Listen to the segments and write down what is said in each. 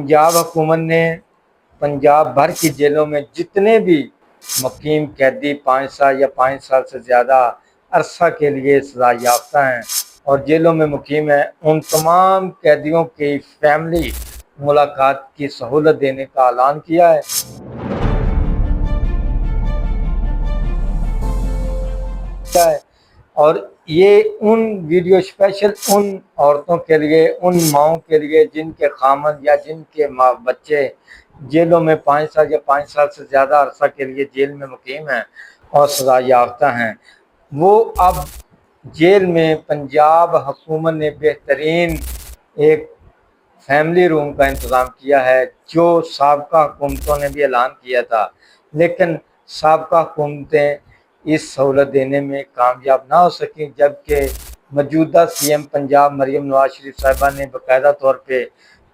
पंजाब हुकूमत ने पंजाब भर की जेलों में जितने भी मुकीम कैदी 5 साल या 5 साल से ज़्यादा अरसा के लिए सज़ा याफ्ता हैं और जेलों में मुकीम हैं, उन तमाम कैदियों की फैमिली मुलाकात की सहूलत देने का ऐलान किया है। और ये उन वीडियो स्पेशल उन औरतों के लिए, उन माओं के लिए जिनके खामन या जिनके बच्चे जेलों में 5 साल या 5 साल से ज़्यादा अरसा के लिए जेल में मुकीम हैं और सज़ा याफ्ता हैं। वो अब जेल में पंजाब हुकूमत ने बेहतरीन एक फैमिली रूम का इंतज़ाम किया है, जो साबका हुकूमतों ने भी ऐलान किया था, लेकिन साबका हुकूमतें इस सहूलत देने में कामयाब ना हो सकें, जबकि मौजूदा सीएम पंजाब मरियम नवाज शरीफ साहिबा ने बाकायदा तौर पे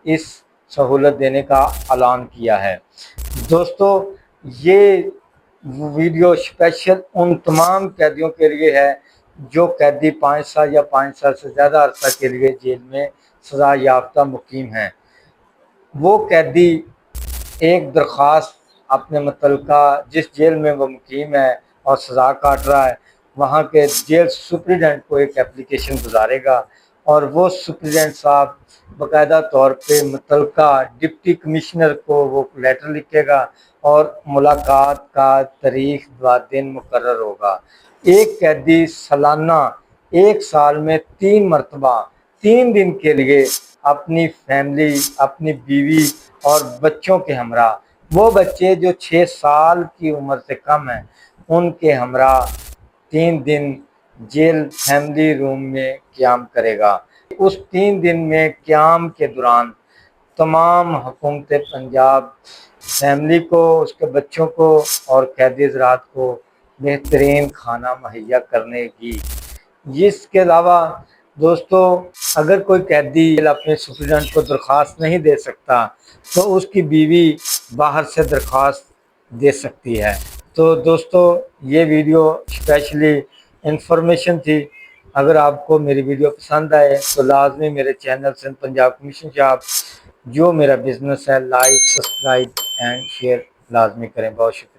इस सहूलत देने का ऐलान किया है। दोस्तों, ये वीडियो स्पेशल उन तमाम कैदियों के लिए है जो कैदी 5 साल या 5 साल से ज़्यादा अरसा के लिए जेल में सज़ा याफ्ता मुकीम हैं। वो कैदी एक दरख्वास्त अपने मुतल्लिका जिस जेल में वो मुकीम है और सज़ा काट रहा है, वहाँ के जेल सुप्रीडेंट को एक एप्लीकेशन गुजारेगा और वो सुप्रीडेंट साहब बाकायदा तौर पे मुतल्लिका डिप्टी कमिश्नर को वो लेटर लिखेगा और मुलाकात का तारीख व दिन मुकर्रर होगा। एक कैदी सालाना 1 साल में 3 मरतबा 3 दिन के लिए अपनी फैमिली, अपनी बीवी और बच्चों के हमरा, वो बच्चे जो 6 साल की उम्र से कम हैं, उनके हमरा 3 दिन जेल फैमिली रूम में क़याम करेगा। उस 3 दिन में क़याम के दौरान तमाम हुकूमत पंजाब फैमिली को, उसके बच्चों को और कैदी हज़रात को बेहतरीन खाना मुहैया करने की। इसके अलावा दोस्तों, अगर कोई कैदी अपने सुप्रीडेंट को दरख्वास्त नहीं दे सकता तो उसकी बीवी बाहर से दरख्वास्त दे सकती है। तो दोस्तों, ये वीडियो स्पेशली इंफॉर्मेशन थी। अगर आपको मेरी वीडियो पसंद आए तो लाजमी मेरे channel Sindh Punjab commission shop, जो मेरा बिज़नेस है, लाइक, सब्सक्राइब एंड शेयर लाजमी करें। बहुत शुक्रिया।